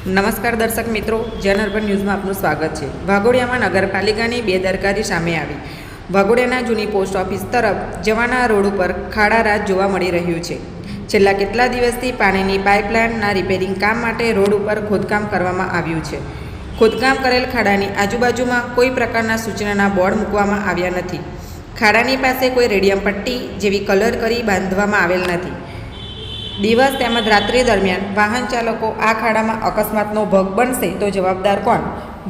નમસ્કાર દર્શક મિત્રો, જન અર્બન ન્યૂઝમાં આપનું સ્વાગત છે। વાઘોડિયામાં નગરપાલિકાની બેદરકારી સામે આવી। વાઘોડિયાના જૂની પોસ્ટ ઓફિસ તરફ જવાના રોડ ઉપર ખાડા રાજ જોવા મળી રહ્યું છે। છેલ્લા કેટલા દિવસથી પાણીની પાઇપલાઇનના રિપેરિંગ કામ માટે રોડ ઉપર ખોદકામ કરવામાં આવ્યું છે। ખોદકામ કરેલ ખાડાની આજુબાજુમાં કોઈ પ્રકારના સૂચનાના બોર્ડ મૂકવામાં આવ્યા નથી। ખાડાની પાસે કોઈ રેડિયમ પટ્ટી જેવી કલર કરી બાંધવામાં આવેલ નથી। દિવસ તેમજ રાત્રિ દરમિયાન વાહન ચાલકો આ ખાડામાં અકસ્માતનો ભોગ બનશે તો જવાબદાર કોણ?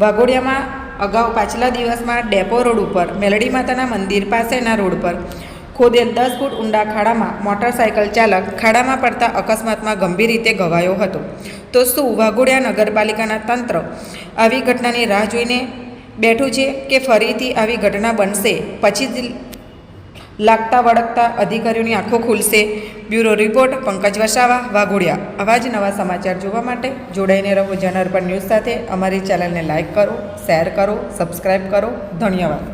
વાઘોડિયામાં અગાઉ પાછલા દિવસમાં ડેપો રોડ ઉપર મેલડી માતાના મંદિર પાસેના રોડ પર ખોદેલ 10 ફૂટ ઊંડા ખાડામાં મોટરસાયકલ ચાલક ખાડામાં પડતા અકસ્માતમાં ગંભીર રીતે ઘવાયો હતો। તો શું વાઘોડિયા નગરપાલિકાના તંત્ર આવી ઘટનાની રાહ જોઈને બેઠું છે કે ફરીથી આવી ઘટના બનશે પછી જ લાગતા વળગતા અધિકારીઓની આંખો ખુલશે? Bureau report, Pankaj Vasava, Waghodia. આવા જ નવા સમાચાર જોવા માટે જોડાઈને રહો જન અર્બન ન્યૂઝ સાથે। અમારી ચેનલને લાઇક કરો, શેર કરો, સબસ્ક્રાઈબ કરો। ધન્યવાદ।